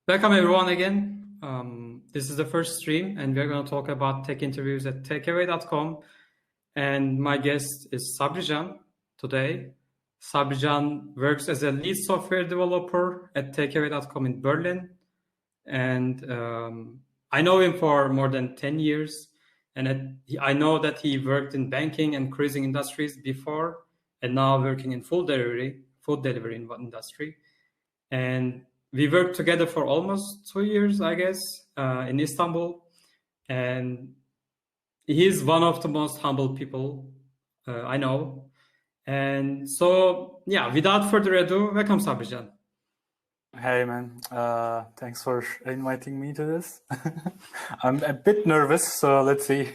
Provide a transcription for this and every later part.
Welcome everyone again. This is the first stream, and we're going to talk about tech interviews at takeaway.com. And my guest is Sabrican today. Sabrican works as a lead software developer at takeaway.com in Berlin. And I know him for more than 10 years. And I know that he worked in banking and cruising industries before, and now working in food delivery industry. And we worked together for almost 2 years, I guess, in Istanbul. And he's one of the most humble people I know. And so, yeah, without further ado, welcome, Sabrican. Hey, man. Thanks for inviting me to this. I'm a bit nervous, so let's see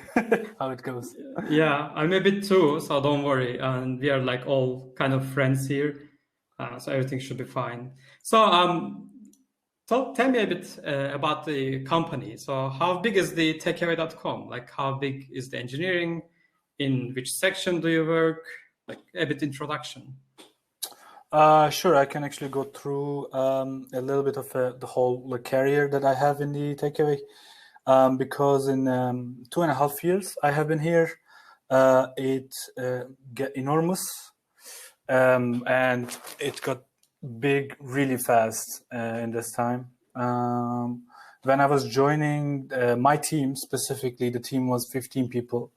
how it goes. Yeah, I'm a bit too, so don't worry. And we are like all kind of friends here. So everything should be fine. So, tell me a bit about the company. So how big is the takeaway.com? Like how big is the engineering? In which section do you work? Like a bit introduction. Sure, I can actually go through a little bit of the whole career that I have in the takeaway. Because in 2.5 years I have been here, it get enormous. And it got big really fast in this time. When I was joining my team, specifically, the team was 15 people,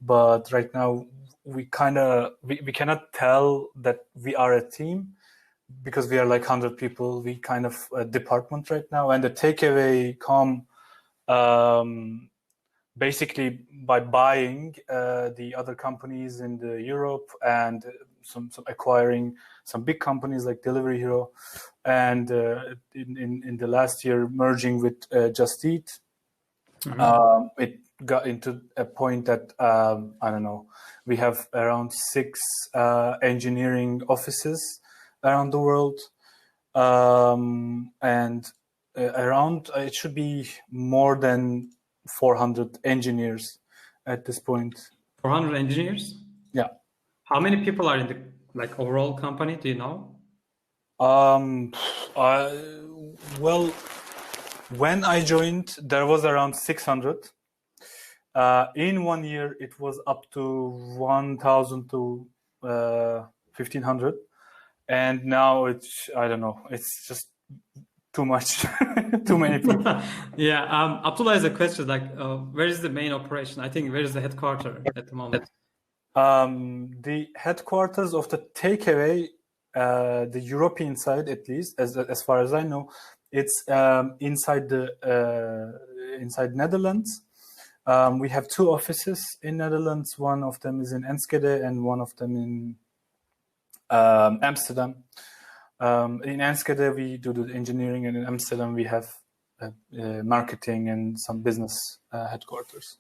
but right now we cannot tell that we are a team because we are like 100 people. We kind of a department right now, and the takeaway basically by buying the other companies in the Europe and some acquiring some big companies like Delivery Hero, and in the last year merging with Just Eat. It got into a point that I don't know. We have around 6 engineering offices around the world, and around it should be more than 400 engineers at this point. 400 engineers? Yeah. How many people are in the like overall company? Do you know? Well, when I joined, there was around 600. In 1 year, it was up to 1,000 to 1,500. And now it's, I don't know, it's just too much, too many people. Yeah, Abdullah has a question like, where is the main operation? I think where is the headquarters at the moment? The headquarters of the takeaway, the European side at least, as far as I know, it's inside Netherlands. We have 2 offices in Netherlands. One of them is in Enschede and one of them in Amsterdam. In Enschede, we do the engineering, and in Amsterdam, we have marketing and some business headquarters.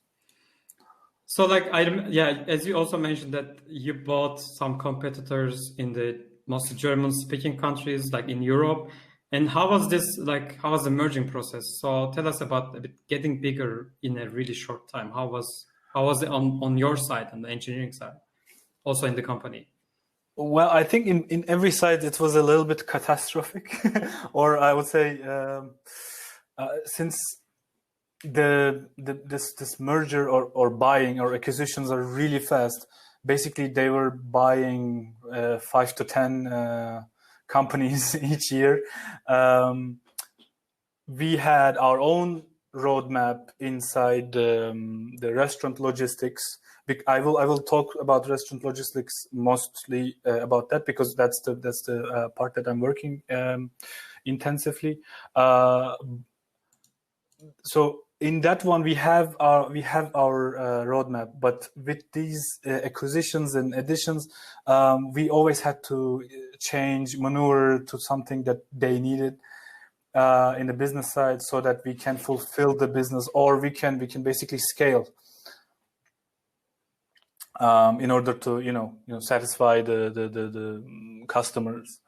So, like, as you also mentioned that you bought some competitors in the mostly German-speaking countries, like in Europe. And how was this, like, how was the merging process? So tell us about a bit getting bigger in a really short time. How was it on your side, on the engineering side, also in the company? Well, I think in every side it was a little bit catastrophic, or I would say since this merger or buying or acquisitions are really fast. Basically, they were buying 5 to 10 companies each year. We had our own roadmap inside the restaurant logistics. I will talk about restaurant logistics mostly about that because that's the part that I'm working intensively. So in that one we have our roadmap, but with these acquisitions and additions, we always had to maneuver to something that they needed in the business side, so that we can fulfill the business, or we can basically scale in order to satisfy the customers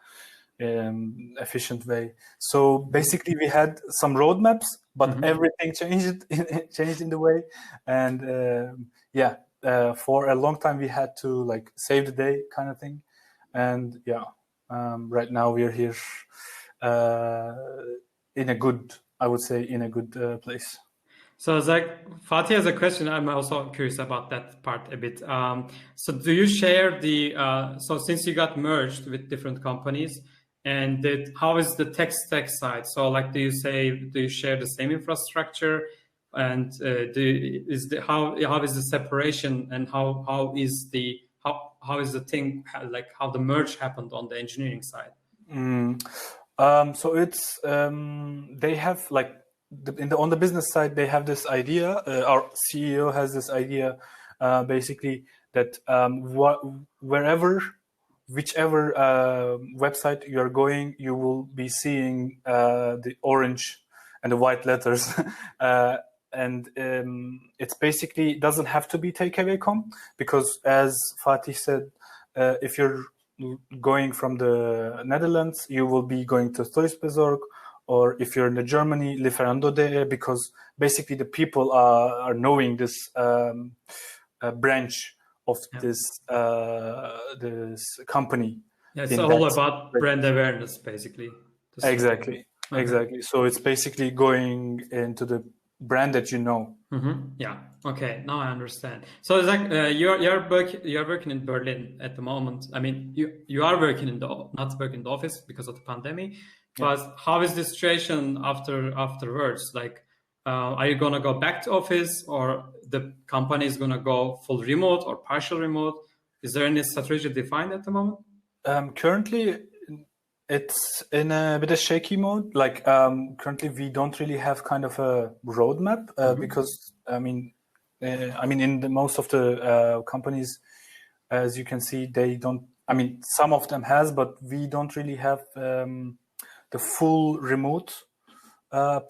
in efficient way. So basically, we had some roadmaps, but everything changed in the way, and for a long time we had to like save the day kind of thing, and right now we are here in a good, I would say, in a good place. So Zach, Fatih has a question. I'm also curious about that part a bit. So do you share so since you got merged with different companies, and how is the tech stack side? So like, do you share the same infrastructure? And how is the separation, and how is the thing, like how the merge happened on the engineering side? So it's they have like on the business side they have this idea. Our CEO has this idea, basically that whichever website you are going, you will be seeing the orange and the white letters, and it's basically doesn't have to be takeaway.com, because as Fatih said, if you're going from the Netherlands, you will be going to Thuisbezorg, or if you're in Germany, Lieferando.de, because basically the people are knowing this branch of this company. Yeah, it's all about brand awareness, basically. Exactly. So it's basically going into the brand that you know. Mm-hmm. Yeah. Okay. Now I understand. So Zach, you're working in Berlin at the moment. I mean, you are working not working in the office because of the pandemic. Yeah. But how is the situation afterwards? Like, are you gonna go back to office, or the company is gonna go full remote or partial remote? Is there any strategy defined at the moment? Currently, it's in a bit of shaky mode. Like currently, we don't really have kind of a roadmap because I mean, in the most of the companies, as you can see, they don't. I mean, some of them has, but we don't really have the full remote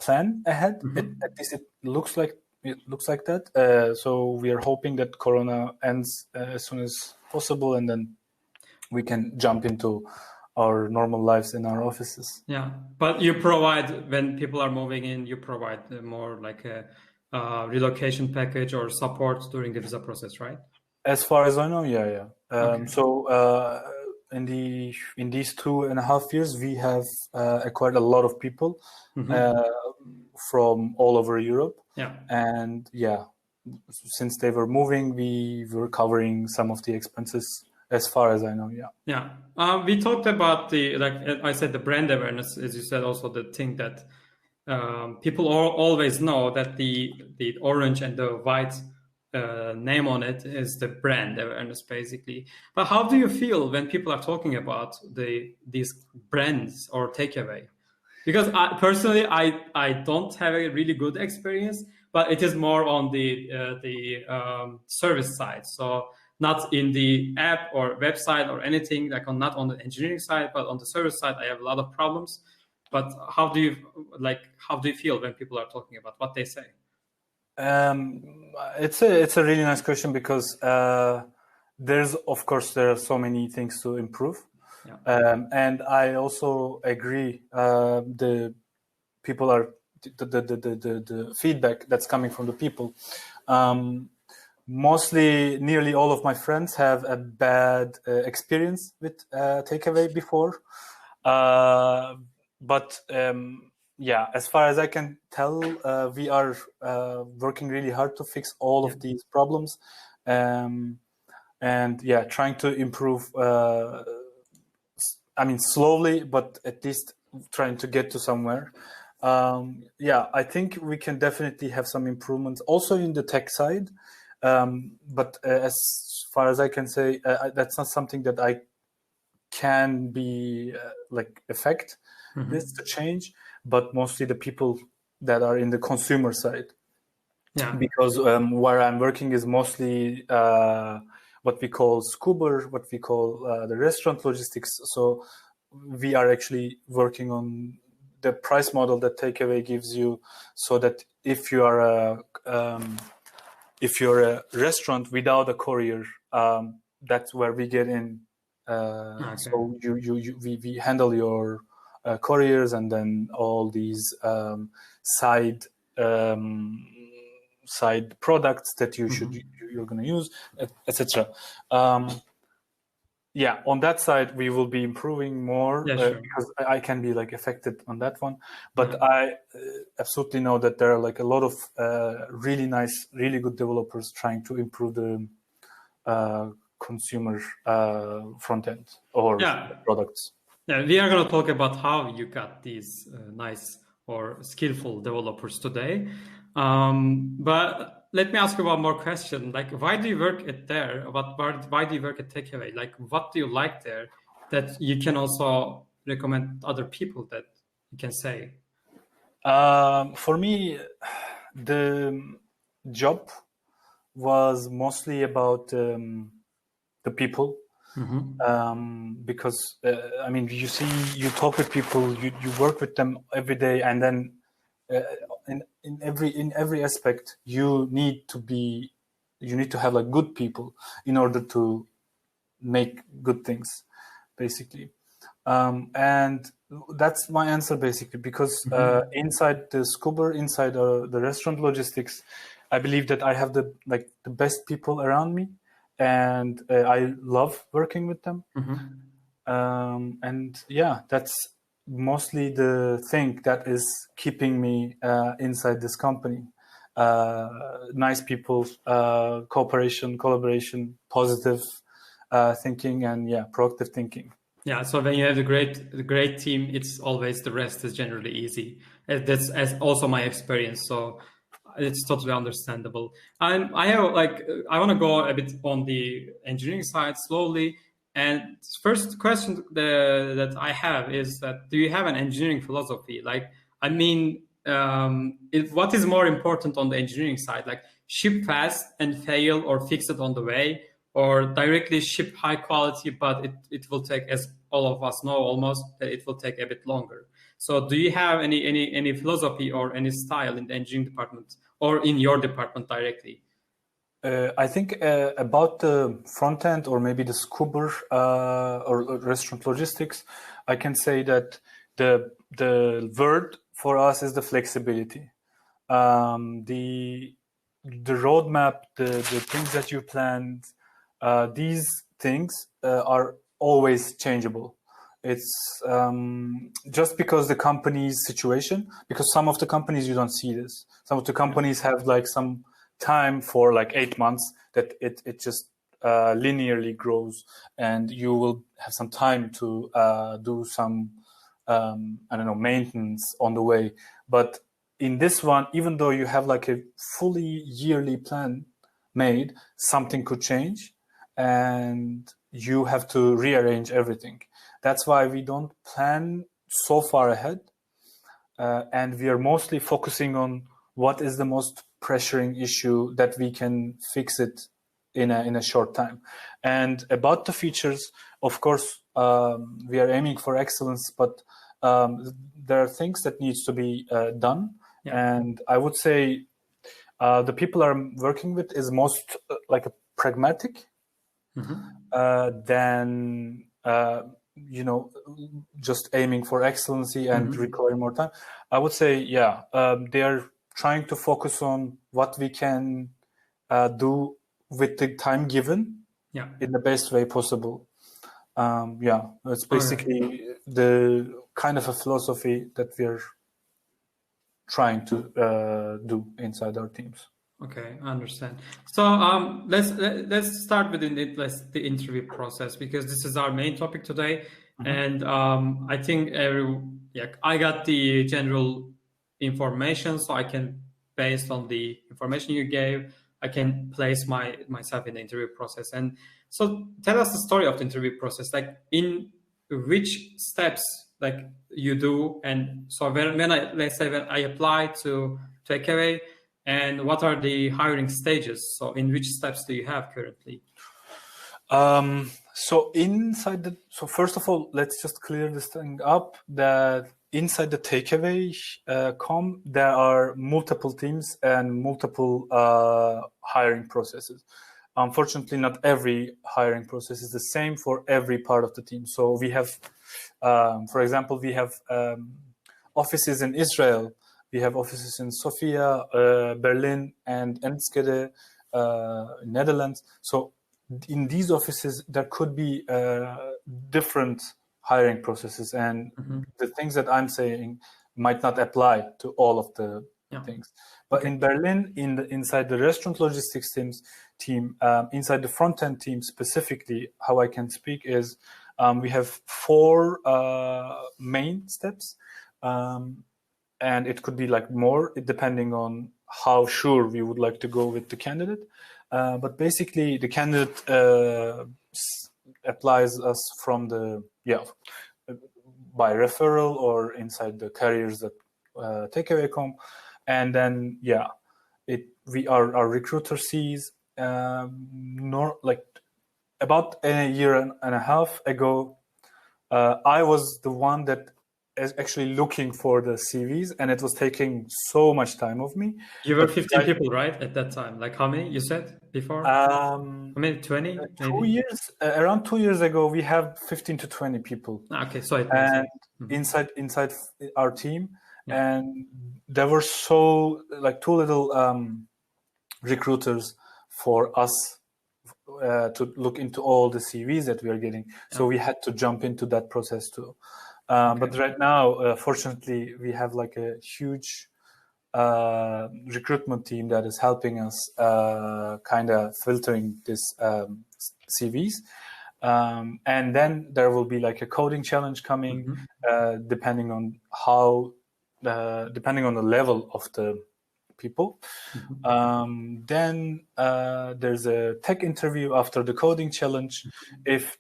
plan ahead. At least it looks like that. So we are hoping that Corona ends as soon as possible, and then we can jump into our normal lives in our offices. Yeah, but you provide, when people are moving in, you provide more like a relocation package or support during the visa process, right? As far as I know, yeah. Okay. So in these 2.5 years, we have acquired a lot of people from all over Europe. Yeah. And yeah, since they were moving, we were covering some of the expenses. As far as I know, yeah. Yeah. We talked about like I said, the brand awareness, as you said, also the thing that people always know that the orange and the white name on it is the brand awareness, basically. But how do you feel when people are talking about these brands or takeaway? Because personally, I don't have a really good experience, but it is more on the service side. So not in the app or website or anything, like not on the engineering side, but on the service side, I have a lot of problems. But how do you feel when people are talking about what they say? It's a really nice question, because there are so many things to improve. Yeah. And I also agree. The people are the feedback that's coming from the people. Nearly all of my friends have a bad experience with takeaway before. But yeah, as far as I can tell, we are working really hard to fix all of these problems. And yeah, trying to improve, slowly, but at least trying to get to somewhere. Yeah, I think we can definitely have some improvements also in the tech side. But as far as I can say, that's not something that I can be affect this to change, but mostly the people that are in the consumer side. Yeah. Because where I'm working is mostly what we call Scuba, what we call the restaurant logistics. So we are actually working on the price model that Takeaway gives you, so that if you are a restaurant without a courier, that's where we get in. Okay. So we handle your couriers, and then all these side products that you're going to use, etc. yeah, on that side we will be improving more Yeah, sure. because I can be like affected on that one. But Yeah. I absolutely know that there are like a lot of really nice, really good developers trying to improve the consumer front end or Yeah. products. Yeah, we are going to talk about how you got these nice or skillful developers today. But let me ask you one more question. Like, why do you work at there? Why do you work at Takeaway? Like, what do you like there that you can also recommend other people that you can say? For me, the job was mostly about the people. Because I mean, you talk with people, you work with them every day, and then in every aspect, you need to have like good people in order to make good things, basically. And that's my answer, basically, because inside the Scuba, inside the restaurant logistics, I believe that I have the best people around me, and I love working with them. And yeah, that's mostly the thing that is keeping me inside this company. Nice people, cooperation, collaboration, positive thinking, and yeah, proactive thinking. Yeah, so when you have the great team, it's always the rest is generally easy. That's as also my experience. So it's totally understandable. I have I want to go a bit on the engineering side slowly. And first question that I have is that do you have an engineering philosophy? Like, I mean, what is more important on the engineering side? Like ship fast and fail or fix it on the way, or directly ship high quality, but it will take, as all of us know almost, that it will take a bit longer. So do you have any philosophy or any style in the engineering department or in your department directly? I think about the front end or maybe the Scuba or restaurant logistics, I can say that the word for us is the flexibility. The roadmap, the things that you planned, these things are always changeable. It's just because the company's situation, because some of the companies you don't see this. Some of the companies have like some time for like 8 months that it just linearly grows, and you will have some time to do some I don't know, maintenance on the way. But in this one, even though you have like a fully yearly plan made, something could change and you have to rearrange everything. That's why we don't plan so far ahead, and we are mostly focusing on what is the most pressuring issue that we can fix it in a short time. And about the features, of course, we are aiming for excellence, but there are things that needs to be done. Yeah. And I would say the people I'm working with is most like a pragmatic than just aiming for excellency and requiring more time. I would say, yeah, they are trying to focus on what we can do with the time given in the best way possible. Yeah, it's basically the kind of a philosophy that we're trying to do inside our teams. Okay, I understand. So let's start with the interview process, because this is our main topic today, and I think I got the general information, so I can, based on the information you gave, I can place myself in the interview process. And so tell us the story of the interview process, like in which steps like you do, and so when I apply to Takeaway. And what are the hiring stages? So in which steps do you have currently? So first of all, let's just clear this thing up, that inside the Takeaway.com, there are multiple teams and multiple hiring processes. Unfortunately, not every hiring process is the same for every part of the team. So we have, for example, we have offices in Israel. We have offices in Sofia, Berlin, and Enschede, Netherlands. So in these offices there could be different hiring processes, and the things that I'm saying might not apply to all of the things. But in Berlin, inside the restaurant logistics team, inside the front end team specifically, how I can speak is we have 4 main steps, and it could be like more depending on how sure we would like to go with the candidate. But basically, the candidate applies us from the by referral or inside the careers that takeaway.com, and then our recruiter sees like about a year and a half ago, I was the one that is actually looking for the CVs, and it was taking so much time of me. You were 15 people, right, at that time? Like how many you said before? How many? 20? 2 years, around 2 years ago, we have 15 to 20 people. Okay, so it means inside our team, and there were so like too little recruiters for us to look into all the CVs that we are getting. So we had to jump into that process too. But right now, fortunately, we have like a huge recruitment team that is helping us kind of filtering this CVs. And then there will be like a coding challenge coming, depending on depending on the level of the people. Then there's a tech interview after the coding challenge, if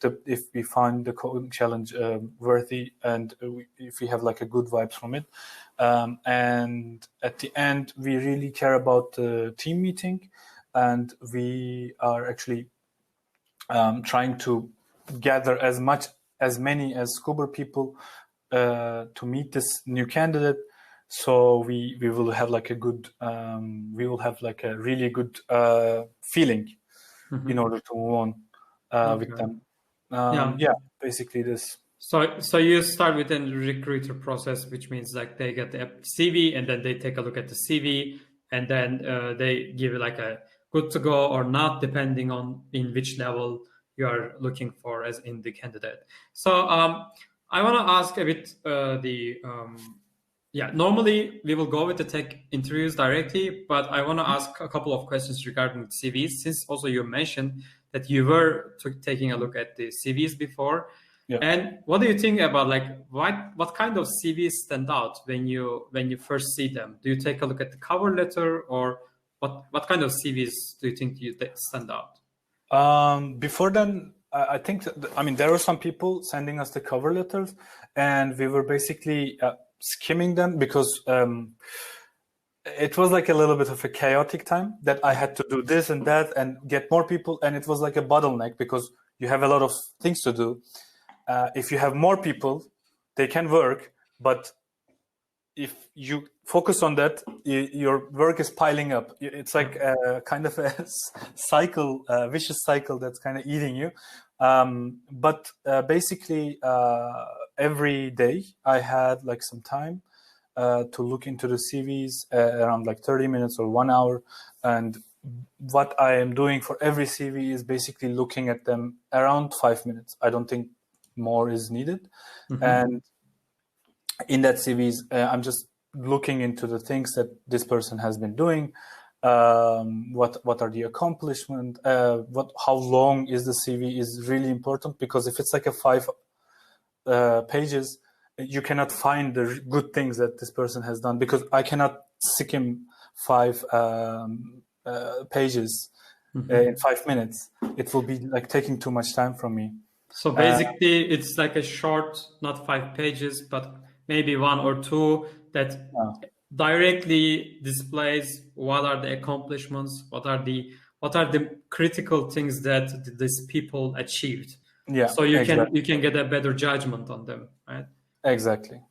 we find the coding challenge worthy, and if we have like a good vibes from it. And at the end, we really care about the team meeting, and we are actually trying to gather as many as Scuba people to meet this new candidate. So we will have like a good really good feeling in order to move on with them. Basically this. So you start with a recruiter process, which means like they get the CV and then they take a look at the CV, and then they give you like a good to go or not, depending on in which level you are looking for as in the candidate. So I want to ask a bit normally we will go with the tech interviews directly, but I want to ask a couple of questions regarding CVs, since also you mentioned that you were taking a look at the CVs before. Yeah. And what do you think about like what kind of CVs stand out when you first see them? Do you take a look at the cover letter, or what kind of CVs do you think stand out? Before then, I think there were some people sending us the cover letters, and we were basically skimming them because it was like a little bit of a chaotic time that I had to do this and that and get more people, and it was like a bottleneck because you have a lot of things to do. If you have more people, they can work, but if you focus on that, your work is piling up. It's like a kind of a cycle, vicious cycle that's kind of eating you. But basically, every day I had like some time to look into the CVs around like 30 minutes or 1 hour. And what I am doing for every CV is basically looking at them around 5 minutes. I don't think more is needed. And in that CVs, I'm just looking into the things that this person has been doing. What are the accomplishments? How long is the CV is really important, because if it's like a 5 pages, you cannot find the good things that this person has done, because I cannot skim 5 pages in 5 minutes. It will be like taking too much time from me. So basically, it's like a short, not 5 pages, but maybe 1 or 2 that directly displays what are the accomplishments, what are the critical things that these people achieved. Yeah. So you can get a better judgment on them, right? Exactly.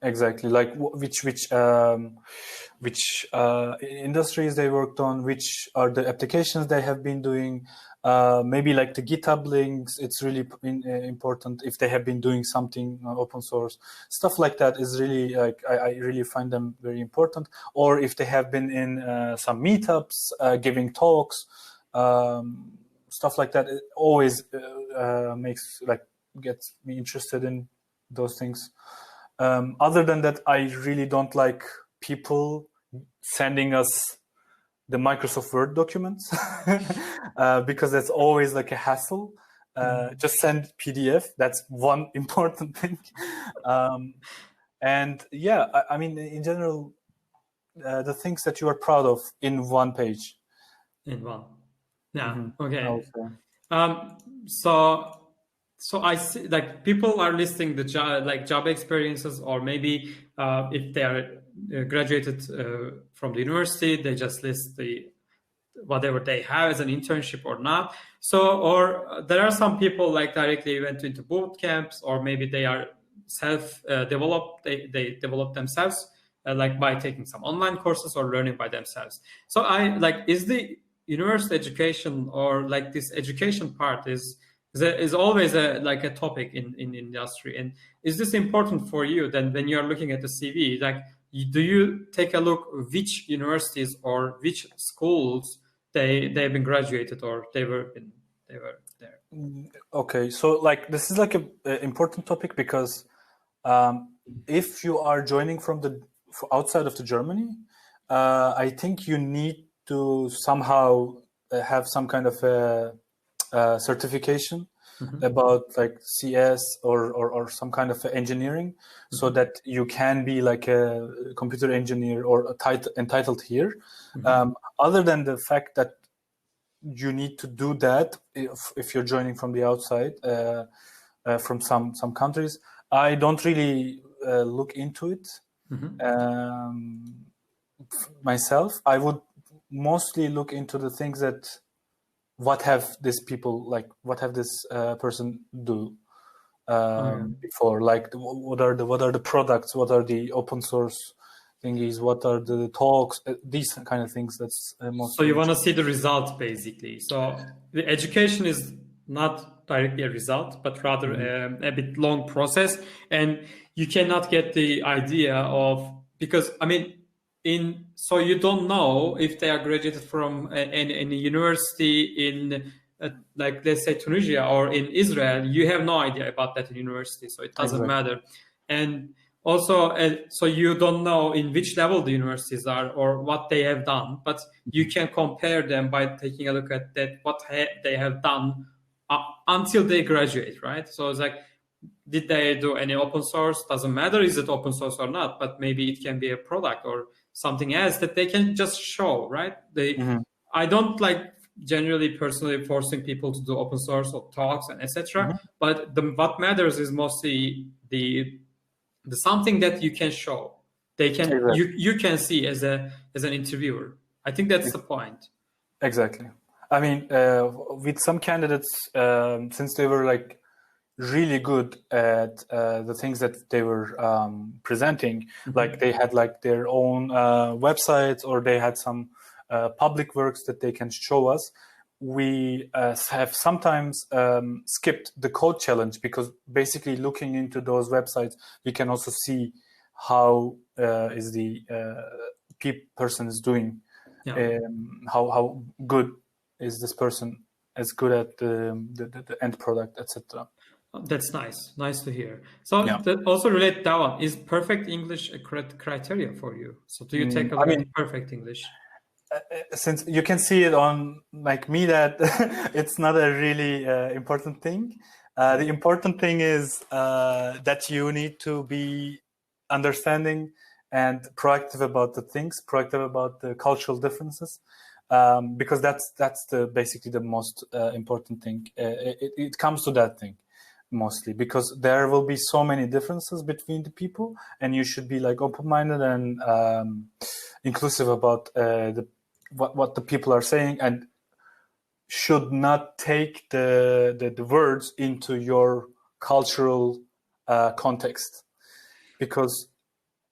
Like which industries they worked on, which are the applications they have been doing. Maybe like the GitHub links, it's really important if they have been doing something open source. Stuff like that is really like I really find them very important. Or if they have been in some meetups, giving talks, stuff like that. It always gets me interested in those things. Other than that, I really don't like people sending us the Microsoft Word documents because that's always like a hassle. Just send PDF. That's one important thing. And yeah, I mean, in general, the things that you are proud of in one page. In one. Yeah. Mm-hmm. Okay. So I see, like, people are listing the job experiences, or maybe if they are graduated from the university, they just list the whatever they have as an internship or not. So, or there are some people like directly went into boot camps, or maybe they are self-developed. They develop themselves like by taking some online courses or learning by themselves. So I like, is the university education, or like this education part is always a topic in industry, and is this important for you? Then when you are looking at the CV, like, do you take a look which universities or which schools they've been graduated, or they were there? Okay, so like this is like a important topic, because if you are joining from outside of the Germany, I think you need to somehow have some kind of a certification about like CS or some kind of engineering, so that you can be like a computer engineer or entitled here. Other than the fact that you need to do that if you're joining from the outside, from some countries, I don't really look into it myself. I would mostly look into the things that what have this person do before, like what are the products, what are the open source thingies, what are the talks, these kind of things. That's so you want to see the results, basically. So the education is not directly a result, but rather a bit long process, and you cannot get the idea of, because I mean, so you don't know if they are graduated from any university in like, let's say, Tunisia or in Israel. You have no idea about that university, so it doesn't matter. And also, so you don't know in which level the universities are or what they have done, but you can compare them by taking a look at that, what they have done until they graduate, right? So it's like, did they do any open source? Doesn't matter is it open source or not, but maybe it can be a product or something else that they can just show, right? I don't like generally personally forcing people to do open source or talks and etc. But what matters is mostly the something that you can show. They can you can see as an interviewer. I think that's the point. Exactly. I mean, with some candidates, since they were like really good at the things that they were presenting, like they had like their own websites, or they had some public works that they can show us. We have sometimes skipped the code challenge, because basically looking into those websites, we can also see how is the person is doing, how good is this person, as good at the end product, etc. That's nice to hear. So that also relate that one. Is perfect English a criteria for you? So do you take a look at perfect English? Since you can see it on like me that it's not a really important thing. The important thing is that you need to be understanding and proactive about the things, proactive about the cultural differences, because that's basically the most important thing. It comes to that thing mostly, because there will be so many differences between the people, and you should be like open-minded and inclusive about what the people are saying, and should not take the words into your cultural context, because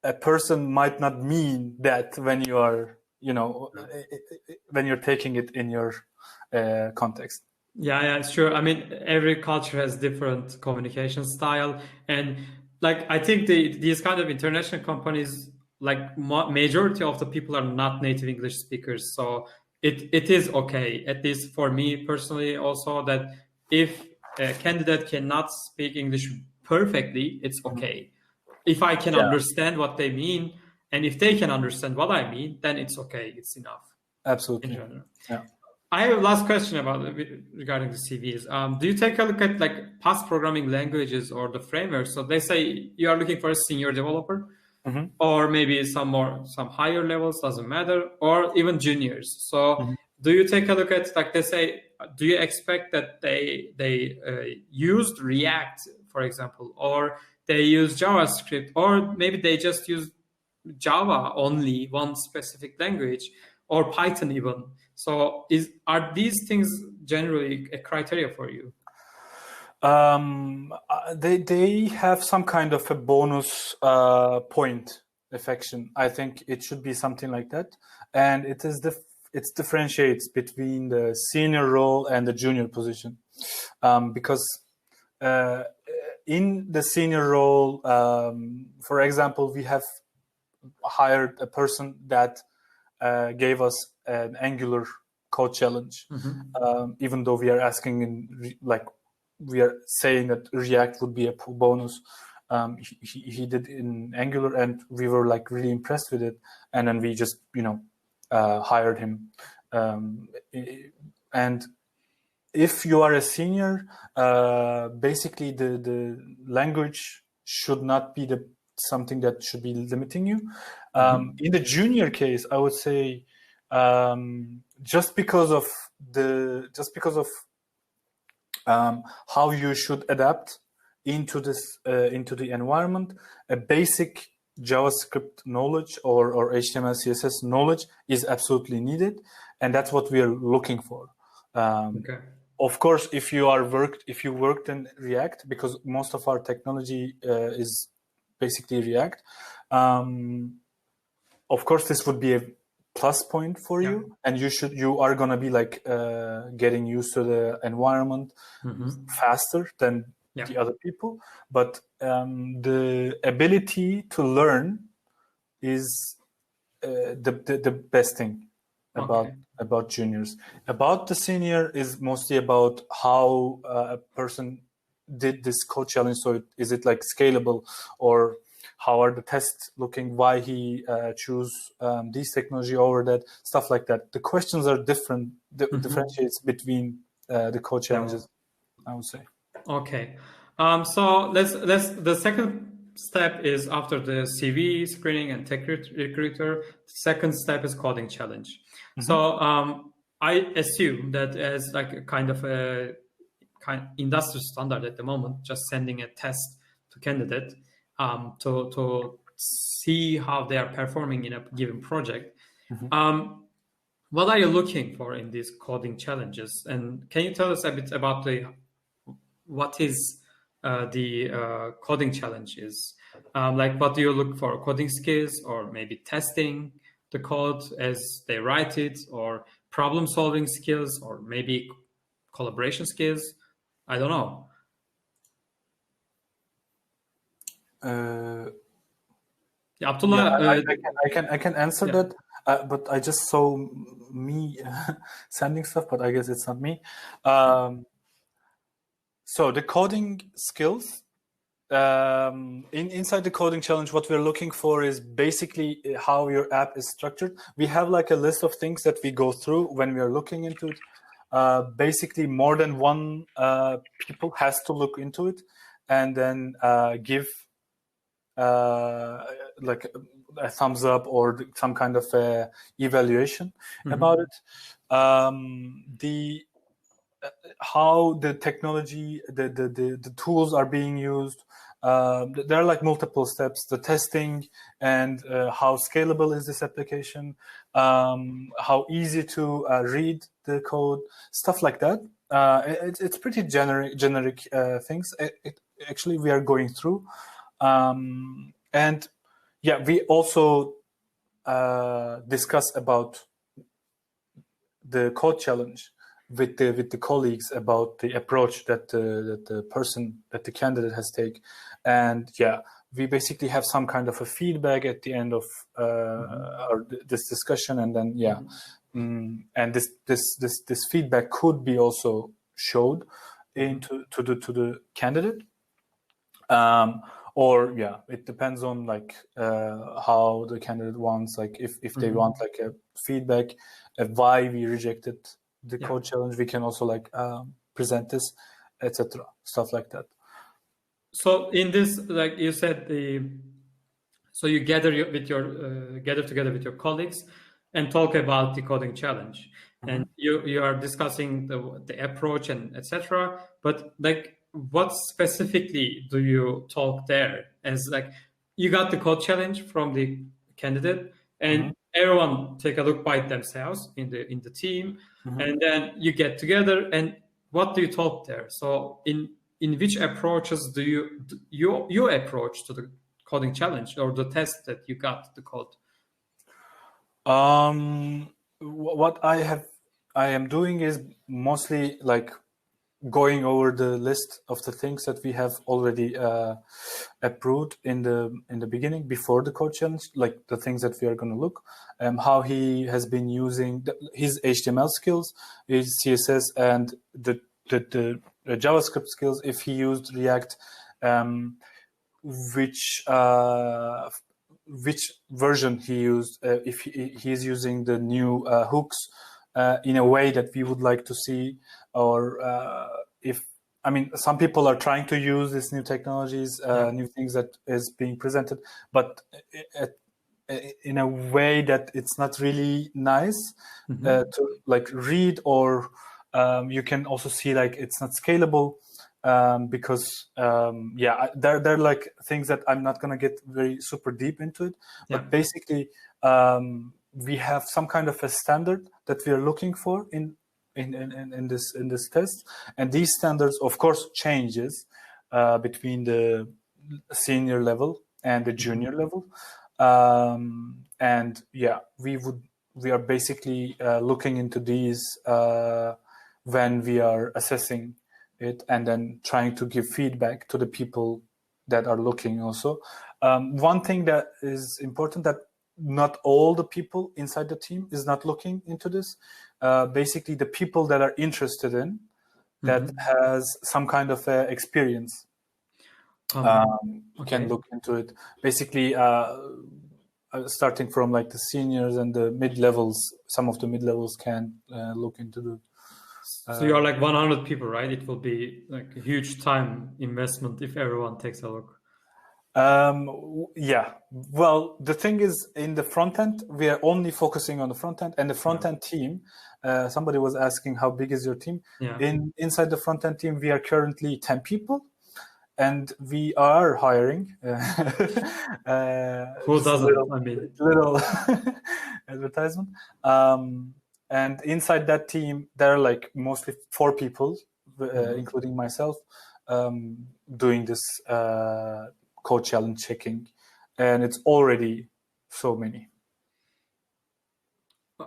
a person might not mean that when you are, when you're taking it in your context. Yeah, sure. I mean, every culture has different communication style, and like I think these kind of international companies, like majority of the people are not native English speakers, so it is okay, at least for me personally also, that if a candidate cannot speak English perfectly, it's okay. If I can understand what they mean, and if they can understand what I mean, then it's okay. It's enough. Absolutely. In general. Yeah. I have a last question regarding the CVs. Do you take a look at like past programming languages or the frameworks? So they say you are looking for a senior developer, or maybe some higher levels, doesn't matter, or even juniors. So do you take a look at, like they say, do you expect that they used React, for example, or they use JavaScript, or maybe they just use Java only, one specific language, or Python even? So are these things generally a criteria for you? They have some kind of a bonus point affection. I think it should be something like that, and it differentiates between the senior role and the junior position, because in the senior role, for example, we have hired a person that gave us an Angular code challenge, even though we are asking we are saying that React would be a bonus. He did in Angular, and we were like really impressed with it. And then we just hired him. And if you are a senior, basically the language should not be something that should be limiting you. In the junior case, I would say just because of how you should adapt into the environment, a basic JavaScript knowledge or HTML CSS knowledge is absolutely needed, and that's what we are looking for. Okay. Of course, if you worked in React, because most of our technology is basically React, of course this would be a plus point for you, and you are gonna be like getting used to the environment faster than the other people. But the ability to learn is the best thing about juniors. About the senior is mostly about how a person did this code challenge. So is it like scalable, or how are the tests looking? Why he choose this technology over that? Stuff like that. The questions are different. Differentiates between the code challenges, I would say. Okay. So let's the second step is, after the CV screening and tech recruiter, second step is coding challenge. So I assume that as like a kind of industry standard at the moment, just sending a test to candidate to see how they are performing in a given project. What are you looking for in these coding challenges? And can you tell us a bit about what is the coding challenges? Like, what do you look for? Coding skills, or maybe testing the code as they write it, or problem solving skills, or maybe collaboration skills? I don't know. Abdullah, I can answer that, but I just saw me sending stuff, but I guess it's not me. So the coding skills, inside the coding challenge, what we're looking for is basically how your app is structured. We have like a list of things that we go through when we are looking into it. Basically, more than one people has to look into it, and then give like a thumbs up or some kind of evaluation about it. How the technology, the tools are being used. There are like multiple steps: the testing, and how scalable is this application, how easy to read the code, stuff like that. It's pretty generic things. Actually, we are going through. And yeah, we also discuss about the code challenge with the colleagues, about the approach that the candidate has taken. And yeah, we basically have some kind of a feedback at the end of this discussion, and then and this feedback could be also showed into to the candidate. Or yeah, it depends on like how the candidate wants, like if they want like a feedback why we rejected the code challenge, we can also like present this, etc., stuff like that. So in this, like you said, so you gather together with your colleagues and talk about the coding challenge, and you are discussing the approach and etc. But like, what specifically do you talk there? As like, you got the code challenge from the candidate, and everyone take a look by themselves in the team, and then you get together, and what do you talk there? So in which approaches do you approach to the coding challenge or the test that you got the code? What I am doing is mostly like going over the list of the things that we have already approved in the beginning before the code challenge, like the things that we are going to look, how he has been using his HTML skills, his CSS, and the JavaScript skills. If he used React, which version he used, if he is using the new hooks in a way that we would like to see, or some people are trying to use these new technologies, new things that is being presented, but in a way that it's not really nice to like read, or you can also see like it's not scalable. Because they're like things that I'm not gonna get very super deep into it, but basically we have some kind of a standard that we are looking for in this test, and these standards of course changes between the senior level and the junior level, and we are basically looking into these when we are assessing it, and then trying to give feedback to the people that are looking also. One thing that is important, that not all the people inside the team is not looking into this. Basically, the people that are interested in that has some kind of experience can look into it. Basically, starting from like the seniors and the mid-levels, some of the mid-levels can look into the so you're like 100 people, right? It will be like a huge time investment if everyone takes a look. Yeah. Well, the thing is, in the front end, we are only focusing on the front end, and the front end team. Somebody was asking, how big is your team? Inside the front end team, we are currently 10 people, and we are hiring. Who doesn't? Little advertisement. And inside that team, there are like mostly 4 people, including myself, doing this code challenge checking, and it's already so many.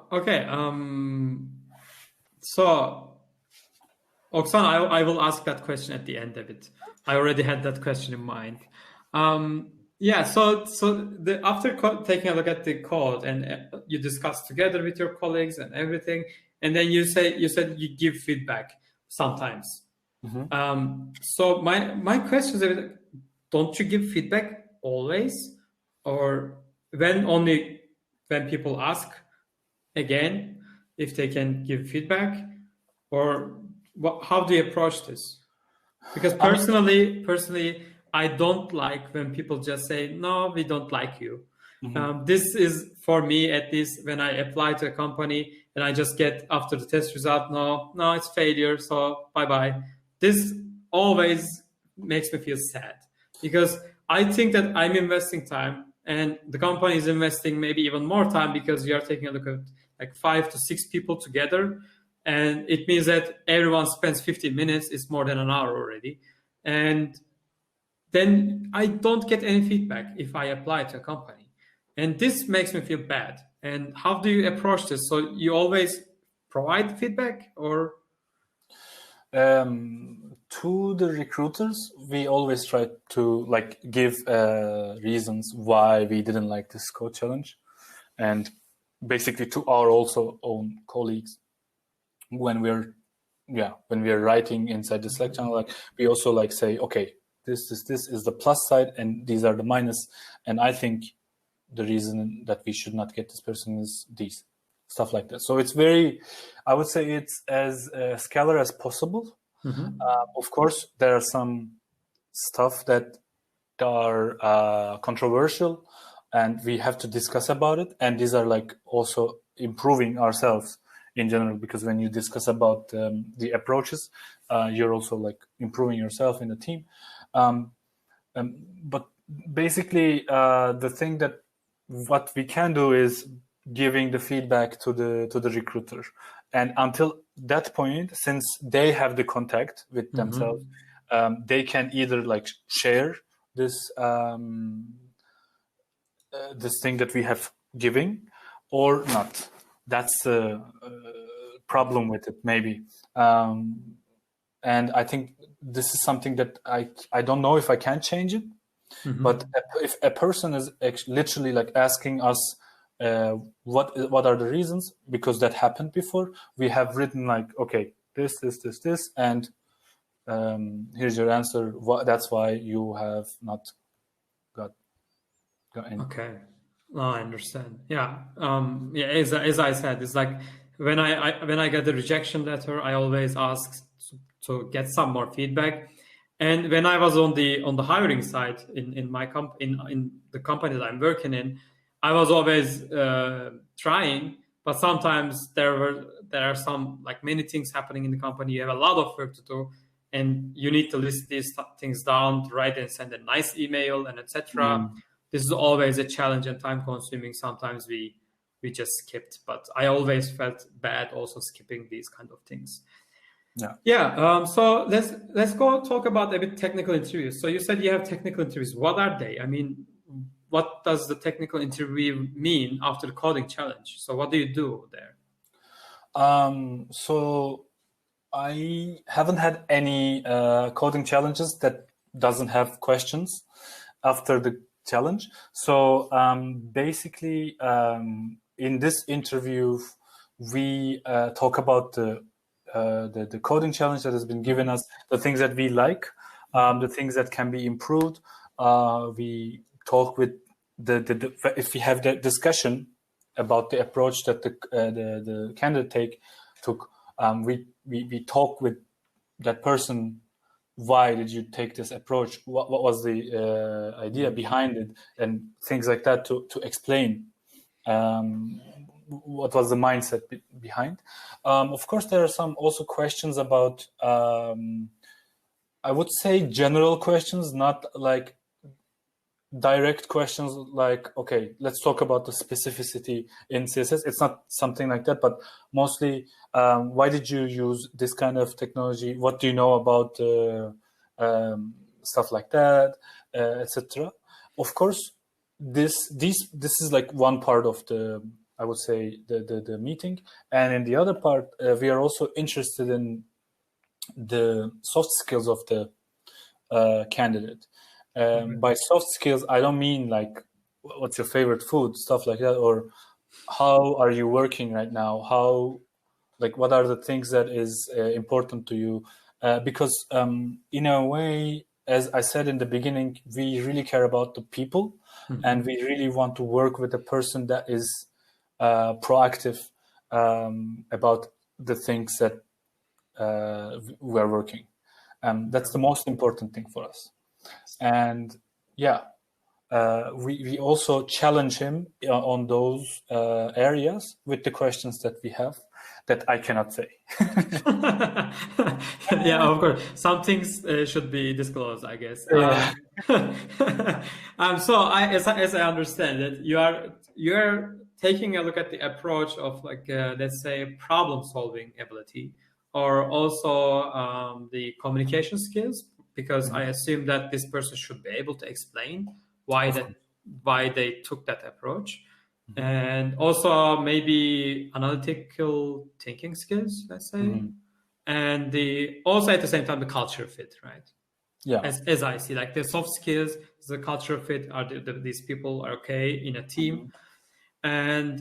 Okay. So, Oksan, I will ask that question at the end of it. I already had that question in mind. So after taking a look at the code, and you discuss together with your colleagues and everything, and then you said you give feedback sometimes. So my question is, don't you give feedback always, or only when people ask again if they can give feedback, or how do you approach this? Because personally, I don't like when people just say, no, we don't like you. This is, for me at least, when I apply to a company and I just get after the test result, no, it's failure, so bye-bye. This always makes me feel sad, because I think that I'm investing time and the company is investing maybe even more time, because we are taking a look at like 5 to 6 people together. And it means that everyone spends 15 minutes. It's more than an hour already. And then I don't get any feedback if I apply to a company. And this makes me feel bad. And how do you approach this? So you always provide feedback, or? To the recruiters, we always try to give reasons why we didn't like this code challenge. And basically to our also own colleagues when we're writing inside the Slack channel, like we also like say, okay, this is the plus side and these are the minus, and I think the reason that we should not get this person is these, stuff like that. So it's very, I would say it's as scalar as possible. Of course, there are some stuff that are controversial and we have to discuss about it, and these are like also improving ourselves in general, because when you discuss about the approaches, you're also like improving yourself in the team. But basically, the thing that what we can do is giving the feedback to the recruiter, and until that point, since they have the contact with themselves, they can either like share this this thing that we have giving or not. That's the problem with it, maybe. And I think this is something that I don't know if I can change it. But if a person is literally like asking us what are the reasons, because that happened before, we have written like, okay, this, and here's your answer. That's why you have not got in. Okay. Oh, I understand. Yeah. As I said, it's like when I get the rejection letter, I always ask to get some more feedback. And when I was on the hiring side in my in the company that I'm working in, I was always trying, but sometimes there are some like many things happening in the company. You have a lot of work to do, and you need to list these things down, write and send a nice email, and etc. This is always a challenge and time consuming. Sometimes we just skipped, but I always felt bad also skipping these kind of things. Yeah. So let's go talk about a bit technical interviews. So you said you have technical interviews. What are they? I mean, what does the technical interview mean after the coding challenge? So what do you do there? So I haven't had any coding challenges that doesn't have questions after the challenge. So basically, in this interview, we talk about the coding challenge that has been given us, the things that we like, the things that can be improved. We talk with if we have the discussion about the approach that the candidate took. We talk with that person. Why did you take this approach? What was the idea behind it, and things like that to explain what was the mindset behind. Of course, there are some also questions about, I would say, general questions, not like direct questions like, okay, let's talk about the specificity in CSS. It's not something like that, but mostly, why did you use this kind of technology? What do you know about stuff like that, etc. Of course, this is like one part of the, I would say, the meeting, and in the other part, we are also interested in the soft skills of the candidate. By soft skills, I don't mean like what's your favorite food, stuff like that, or how are you working right now? How, like, what are the things that is important to you? Because in a way, as I said in the beginning, we really care about the people, and we really want to work with a person that is proactive about the things that we're working. That's the most important thing for us. And we also challenge him on those areas with the questions that we have that I cannot say. Yeah, of course. Some things should be disclosed, I guess. Yeah. So as I understand it, you're taking a look at the approach of like let's say problem-solving ability, or also the communication skills, because I assume that this person should be able to explain why they took that approach, and also maybe analytical thinking skills, let's say, and also at the same time the culture fit, right? Yeah. As I see, like the soft skills, the culture fit, are these people are okay in a team. And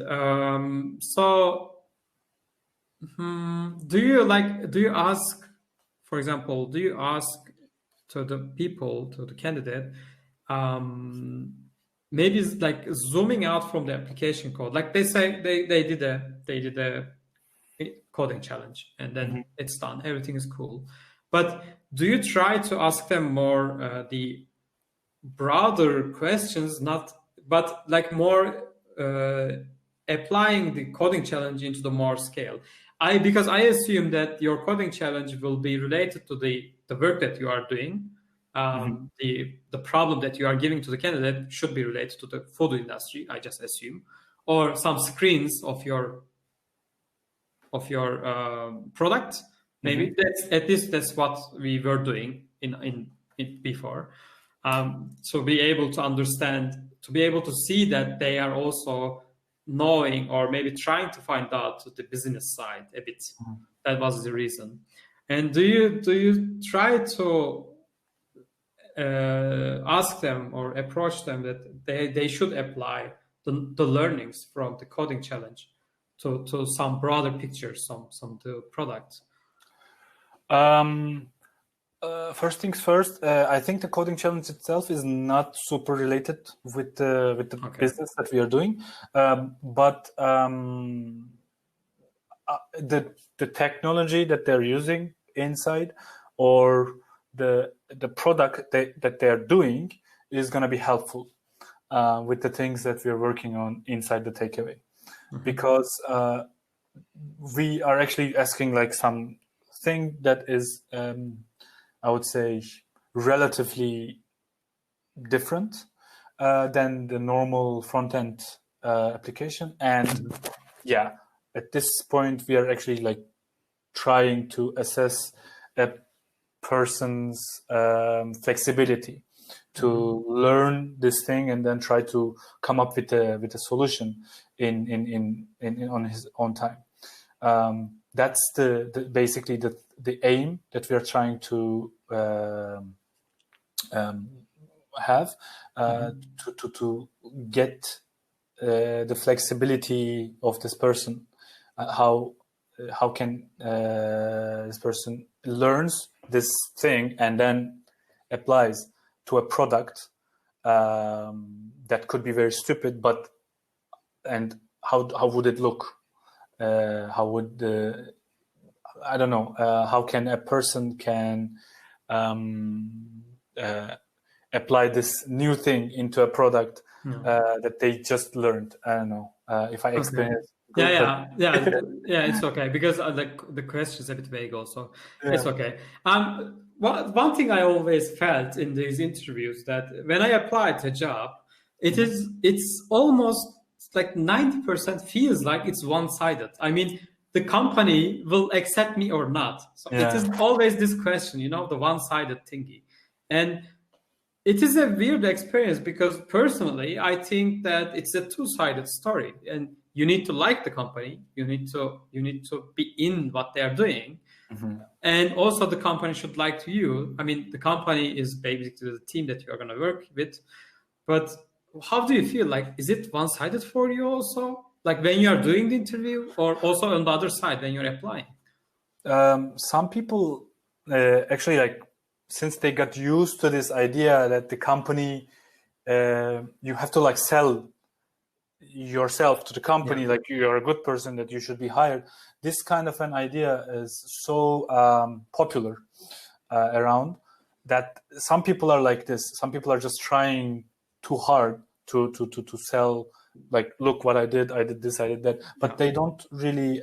do you ask, for example, do you ask to the people, to the candidate, maybe it's like zooming out from the application code, like they say they did a coding challenge and then it's done, everything is cool, but do you try to ask them more the broader questions, not but like more applying the coding challenge into the more scale? Because I assume that your coding challenge will be related to the work that you are doing. The problem that you are giving to the candidate should be related to the food industry, I just assume, or some screens of your product. Maybe that's at least that's what we were doing in before. So be able to understand, to be able to see that they are also knowing or maybe trying to find out the business side a bit. That was the reason. And do you try to ask them or approach them that they should apply the learnings from the coding challenge to some broader picture, some the product? First things first, I think the coding challenge itself is not super related with the business that we are doing, but the technology that they're using inside, or the product that they're doing, is going to be helpful with the things that we're working on inside the takeaway, because we are actually asking like something that is I would say relatively different than the normal front-end application. And yeah, at this point, we are actually like trying to assess a person's flexibility to learn this thing and then try to come up with a solution in on his own time. That's basically the aim that we are trying to have to get the flexibility of this person. How can this person learns this thing and then applies to a product that could be very stupid, and how would it look? How would I don't know, how can a person can apply this new thing into a product that they just learned? I don't know if I explain it. Good, yeah, it's okay, because the question is a bit vague also. It's okay. One thing I always felt in these interviews, that when I applied to a job, it's almost like 90% feels like it's one-sided. I mean, the company will accept me or not. So it is always this question, the one-sided thingy. And it is a weird experience, because personally, I think that it's a two-sided story, and you need to like the company. You need to be in what they are doing. And also the company should like to you. I mean, the company is basically the team that you are going to work with. But how do you feel? Like, is it one-sided for you also? Like when you are doing the interview, or also on the other side when you're applying? Some people actually, like, since they got used to this idea that the company, you have to like sell yourself to the company, like you're a good person, that you should be hired. This kind of an idea is so popular around, that some people are like this. Some people are just trying too hard to sell, like, look what I did this, I did that, but they don't really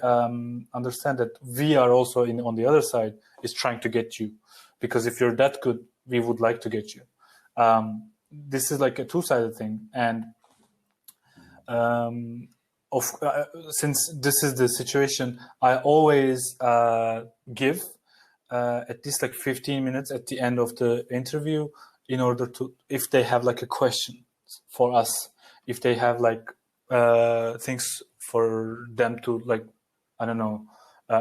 understand that we are also on the other side is trying to get you, because if you're that good, we would like to get you. This is like a two-sided thing, and since this is the situation, I always give at least like 15 minutes at the end of the interview, in order to, if they have like a question for us, if they have like things for them to, like, I don't know,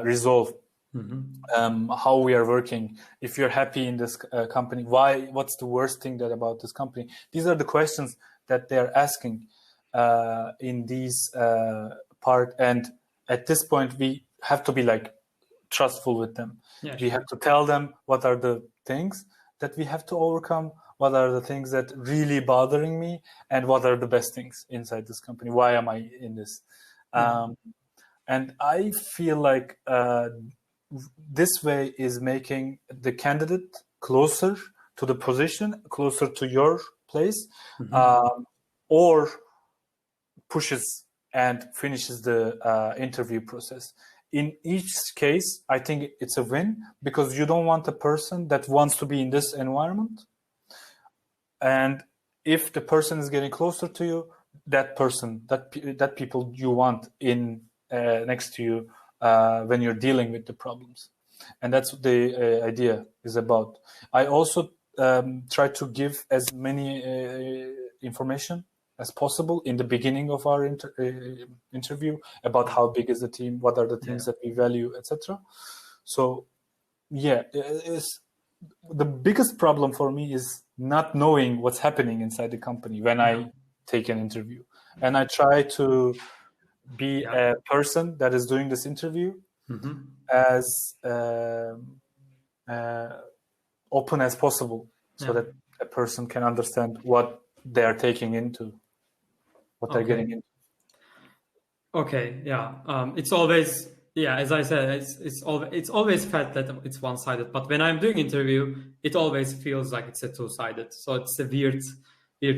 resolve, how we are working, if you're happy in this company, what's the worst thing about this company? These are the questions that they're asking. in these part. And at this point, we have to be like trustful with them. Yeah, we have to tell them what are the things that we have to overcome, what are the things that really bothering me, and what are the best things inside this company. Why am I in this? And I feel like this way is making the candidate closer to the position, closer to your place, or pushes and finishes the interview process. In each case, I think it's a win, because you don't want a person that wants to be in this environment. And if the person is getting closer to you, that person, that people you want in next to you when you're dealing with the problems. And that's what the idea is about. I also try to give as many information as possible in the beginning of our interview about how big is the team, what are the things that we value, etc. So yeah, the biggest problem for me is not knowing what's happening inside the company when I take an interview. And I try to be a person that is doing this interview as open as possible, so that a person can understand what they are taking into, what they're getting into. Okay, it's always, as I said, it's always felt that it's one-sided. But when I'm doing interview, it always feels like it's a two-sided. So it's a weird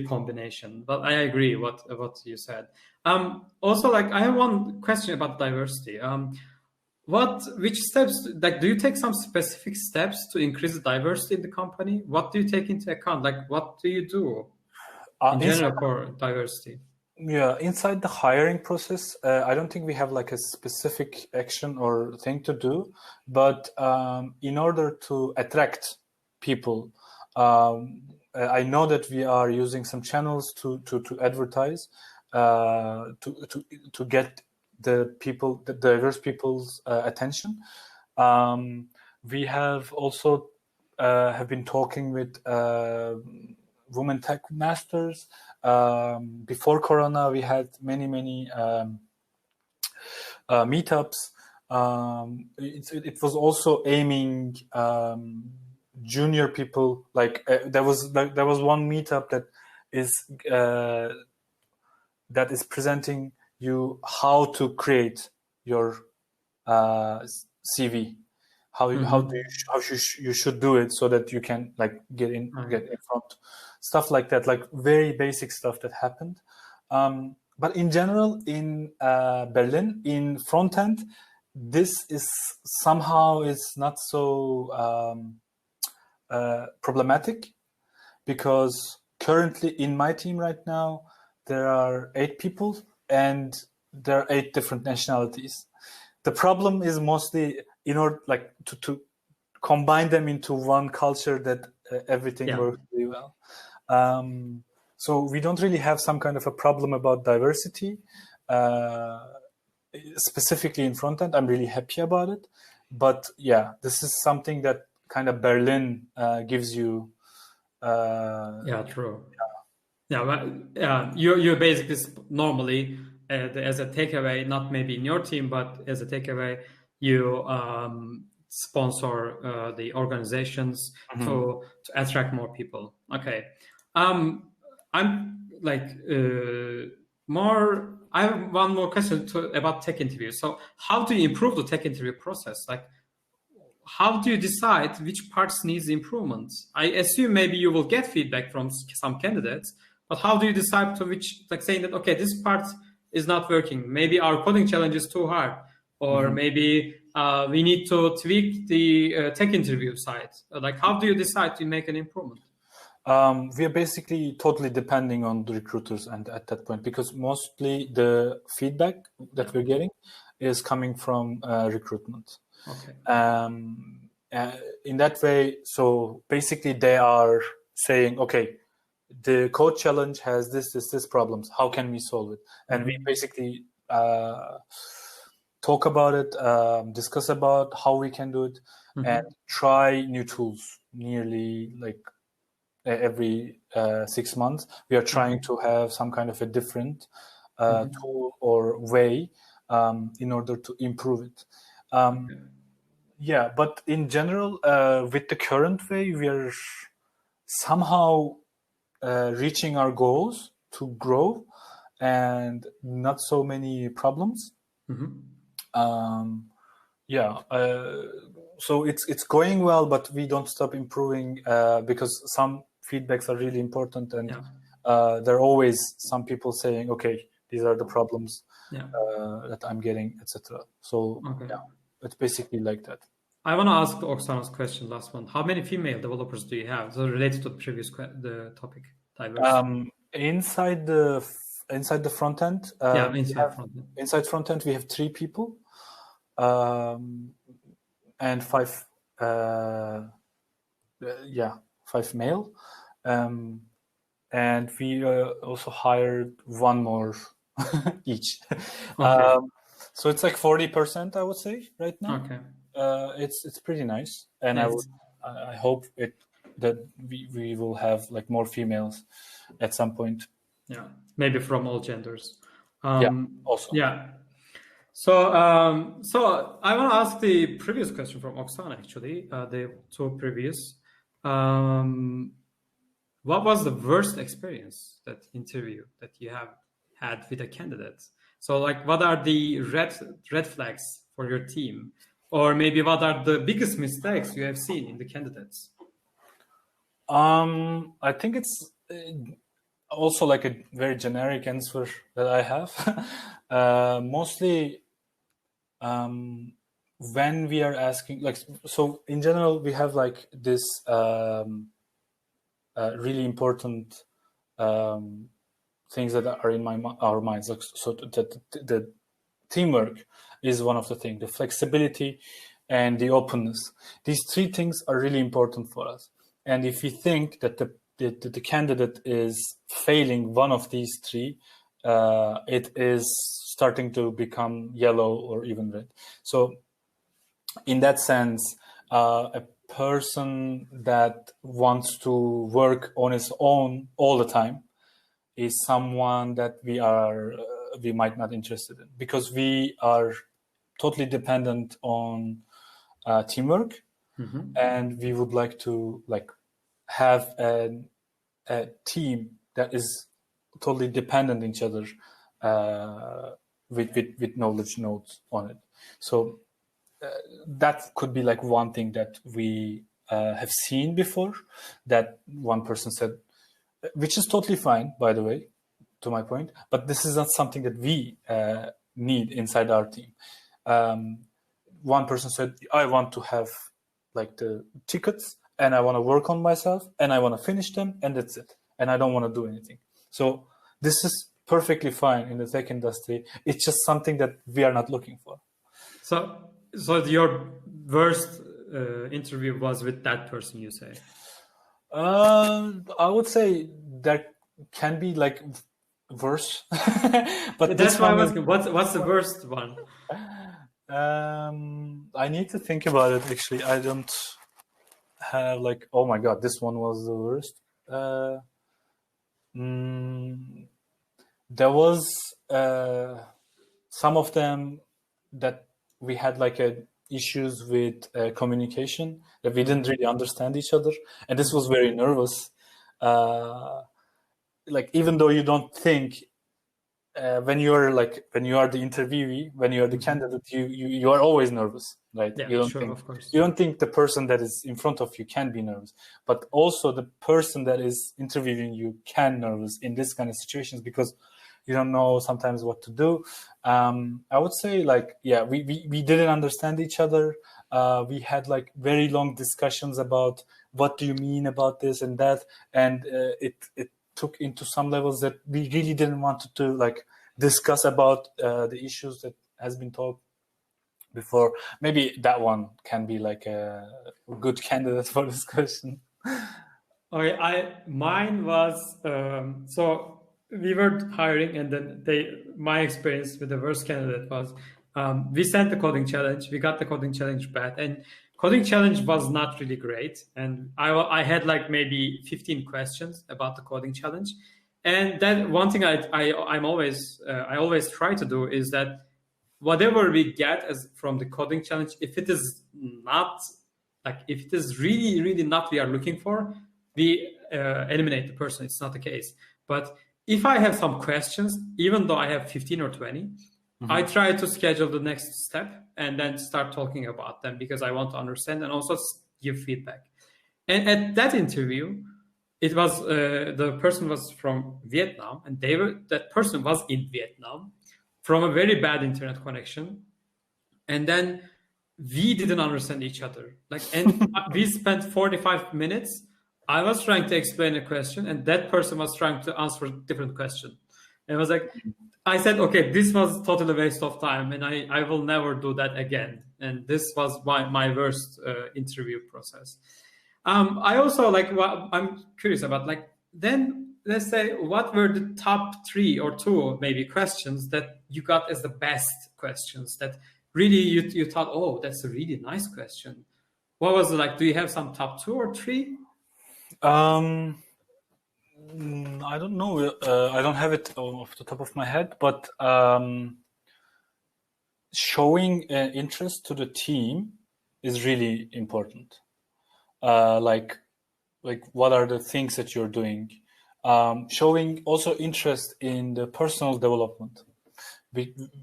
combination. But I agree what you said. Also, like, I have one question about diversity. Which steps, like, do you take some specific steps to increase the diversity in the company? What do you take into account? Like, what do you do in general for diversity? Yeah, inside the hiring process, I don't think we have like a specific action or thing to do, but in order to attract people, I know that we are using some channels to advertise, to get the diverse people's attention. We have also have been talking with women tech masters. Before Corona, we had many meetups. It was also aiming junior people. Like there was one meetup that is presenting you how to create your CV. How you should do it so that you can like get in front, stuff like that, like very basic stuff that happened. But in general, in Berlin, in front end, this is somehow it's not so problematic, because currently in my team right now there are 8 people and there are 8 different nationalities. The problem is mostly in order like to combine them into one culture that everything works really well. So we don't really have some kind of a problem about diversity, specifically in front end. I'm really happy about it. But yeah, this is something that kind of Berlin gives you. True. You're basically normally as a takeaway, not maybe in your team, but as a takeaway, you sponsor the organizations to attract more people. Okay. I'm like I have one more question about tech interviews. So how do you improve the tech interview process? Like, how do you decide which parts needs improvement? I assume maybe you will get feedback from some candidates, but how do you decide to which, like saying that, okay, this part is not working. Maybe our coding challenge is too hard, or maybe we need to tweak the tech interview side. Like, how do you decide to make an improvement? We are basically totally depending on the recruiters, and at that point, because mostly the feedback that we're getting is coming from recruitment. Okay. In that way, so basically they are saying, okay, the code challenge has this problems. How can we solve it? And we basically talk about it, discuss about how we can do it, and try new tools nearly like every 6 months. We are trying to have some kind of a different tool or way in order to improve it. Yeah, but in general, with the current way, we are somehow reaching our goals to grow and not so many problems. Yeah, so it's going well, but we don't stop improving because some feedbacks are really important, and there are always some people saying, okay, these are the problems that I'm getting, etc. So yeah, it's basically like that. I want to ask Oksana's question, last one. How many female developers do you have? So related to the previous the topic, diversity. Inside the front end, inside front end, we have 3 people. And 5 male, and we also hired 1 more each. So it's like 40%, I would say, right now. It's pretty nice, and I hope that we will have like more females at some point. Yeah, maybe from all genders. Also. Yeah. So I want to ask the previous question from Oksana, actually, the 2 previous. What was the worst experience, that interview that you have had with a candidate? So like, what are the red flags for your team? Or maybe what are the biggest mistakes you have seen in the candidates? I think it's also like a very generic answer that I have. Mostly when we are asking, like, so in general, we have like this really important things that are in our minds. Like, so the teamwork is one of the things, the flexibility and the openness. These 3 things are really important for us. And if we think that the candidate is failing one of these 3, it is starting to become yellow or even red. So in that sense, a person that wants to work on his own all the time is someone that we might not interested in, because we are totally dependent on teamwork, and we would like to like have a team that is totally dependent on each other with knowledge nodes on it. So that could be like one thing that we have seen before, that one person said, which is totally fine, by the way, to my point, but this is not something that we need inside our team. One person said, I want to have like the tickets, and I want to work on myself, and I want to finish them, and that's it. And I don't want to do anything. So this is perfectly fine in the tech industry. It's just something that we are not looking for. So your worst interview was with that person, you say? I would say that can be like worse. But that's why I was asking, what's the worst one? I need to think about it, actually. I don't have like, oh my god, this one was the worst. There was some of them that we had like issues with communication, that we didn't really understand each other, and this was very nervous. Like, even though you don't think when you are the interviewee, when you are the candidate, you are always nervous, right? Yeah, you don't sure, think, of course. You don't think the person that is in front of you can be nervous, but also the person that is interviewing you can nervous in this kind of situations, because you don't know sometimes what to do. I would say like, yeah, we didn't understand each other. We had like very long discussions about what do you mean about this and that, and it took into some levels that we really didn't want to like discuss about the issues that has been talked before. Maybe that one can be like a good candidate for this question. Okay, mine was so we were hiring, and then my experience with the worst candidate was we sent the coding challenge, we got the coding challenge back, and coding challenge was not really great, and I had like maybe 15 questions about the coding challenge. And that one thing I always try to do is that whatever we get as from the coding challenge, if it is not like, if it is really not we are looking for, we eliminate the person. It's not the case. But if I have some questions, even though I have 15 or 20, I try to schedule the next step and then start talking about them, because I want to understand and also give feedback. And at that interview, it was the person was from Vietnam, and that person was in Vietnam from a very bad internet connection, and then we didn't understand each other. Like, and we spent 45 minutes. I was trying to explain a question, and that person was trying to answer a different question. And it was like, I said, okay, this was totally a waste of time, and I will never do that again. And this was my worst interview process. I also like, what I'm curious about, like, then let's say, what were the top 3 or 2 maybe questions that you got as the best questions that really you thought, oh, that's a really nice question? What was it like? Do you have some top 2 or 3? I don't know. I don't have it off the top of my head, but showing interest to the team is really important. Like what are the things that you're doing? Showing also interest in the personal development,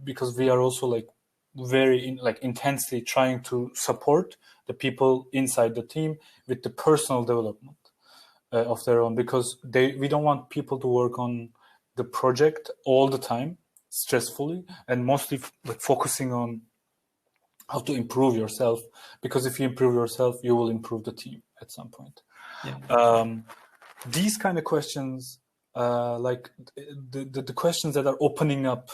because we are also like very intensely trying to support the people inside the team with the personal development of their own, because we don't want people to work on the project all the time stressfully, and mostly focusing on how to improve yourself, because if you improve yourself, you will improve the team at some point. Yeah. These kind of questions, like the questions that are opening up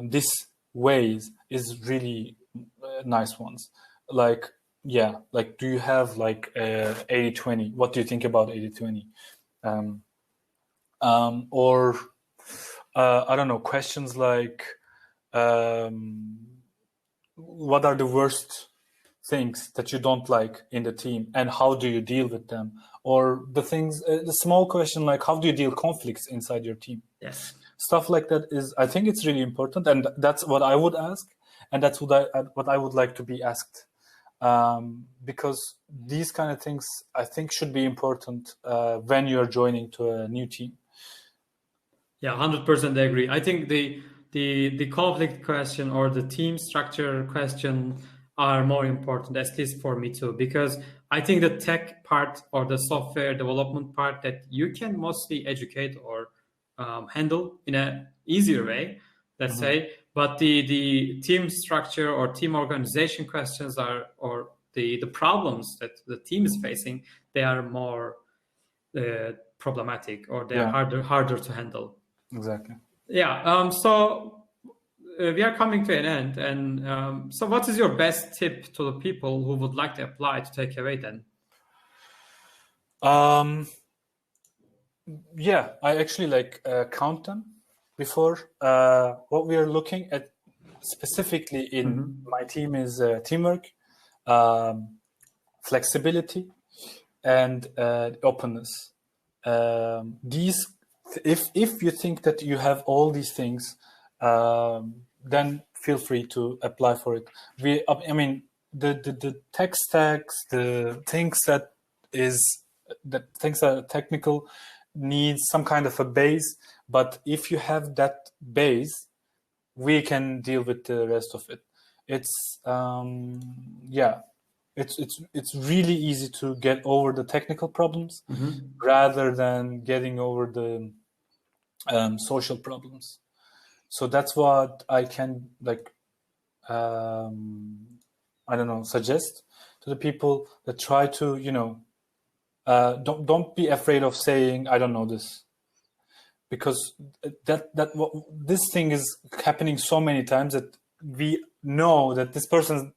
these ways, is really nice ones. Like, yeah, like, do you have like 80-20? What do you think about 80-20? Or I don't know, questions like, what are the worst things that you don't like in the team, and how do you deal with them? Or the things, the small question like, how do you deal conflicts inside your team? Yes. Stuff like that is, I think it's really important, and that's what I would ask, and that's what I would like to be asked, because these kind of things, I think, should be important when you're joining to a new team. Yeah, 100% agree. I think the conflict question or the team structure question are more important, at least for me too, because I think the tech part or the software development part that you can mostly educate or handle in an easier way, let's say, but the team structure or team organization questions are, or the problems that the team is facing, they are more problematic, or they are harder to handle. Exactly. Yeah. So we are coming to an end, and so what is your best tip to the people who would like to apply to Takeaway then? Yeah, I actually count them before. What we are looking at specifically in my team is teamwork, flexibility, and openness. These, if you think that you have all these things, then feel free to apply for it. I mean, the tech stacks, the things that are technical, needs some kind of a base. But if you have that base, we can deal with the rest of it. It's it's really easy to get over the technical problems rather than getting over the social problems. So that's what I can I don't know, suggest to the people that try to, don't be afraid of saying, I don't know this, because this thing is happening so many times that we know that this person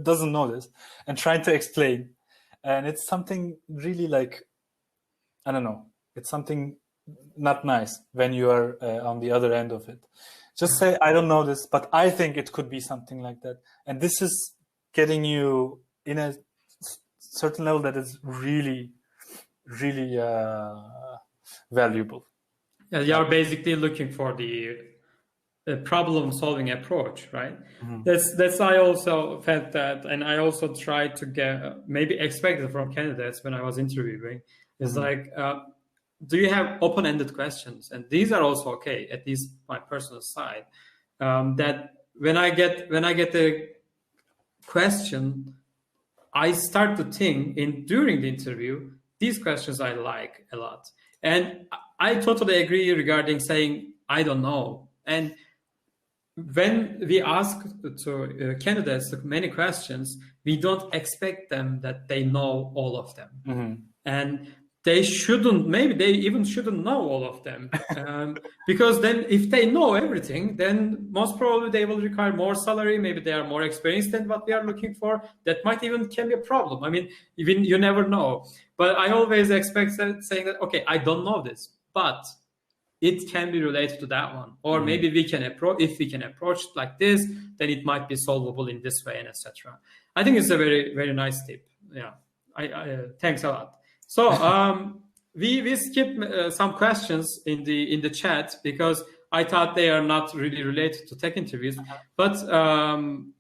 doesn't know this, and trying to explain, and it's something really I don't know, it's something not nice when you are on the other end of it. Just say, I don't know this, but I think it could be something like that, and this is getting you in a certain level that is really, really valuable. Yeah, you are basically looking for the problem-solving approach, right? Mhm. That's I also felt that, and I also tried to get maybe expected from candidates when I was interviewing. Is like, do you have open-ended questions? And these are also okay, at least my personal side. That when I get a question, I start to think during the interview, these questions I like a lot. And I totally agree regarding saying, I don't know. And when we ask to candidates many questions, we don't expect them that they know all of them. And they shouldn't, maybe they even shouldn't know all of them. Because then if they know everything, then most probably they will require more salary. Maybe they are more experienced than what we are looking for. That might even can be a problem. I mean, even you never know. But I always expect saying that, okay, I don't know this, but it can be related to that one, or maybe we can approach, if we can approach it like this, then it might be solvable in this way, and etc. I think it's a very, very nice tip. Yeah, I thanks a lot. So we skip some questions in the chat because I thought they are not really related to tech interviews. But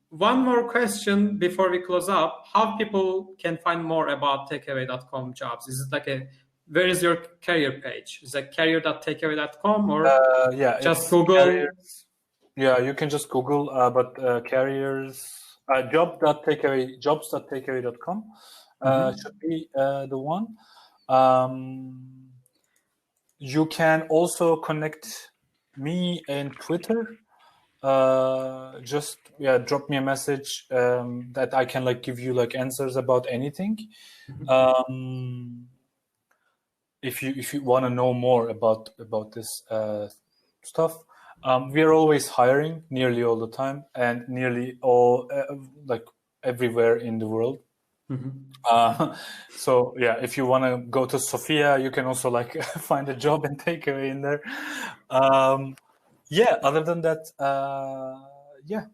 one more question before we close up: how people can find more about takeaway.com jobs? Is it like where is your career page? Is it career.takeaway.com or just Google? Careers. Yeah, you can just Google, but careers, jobs.takeaway.com should be the one. You can also connect me in Twitter. Just drop me a message that I can like give you like answers about anything. If you want to know more about this stuff, we are always hiring nearly all the time and nearly all like everywhere in the world. So yeah, if you want to go to Sofia, you can also like find a job and takeaway in there. Other than that,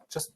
just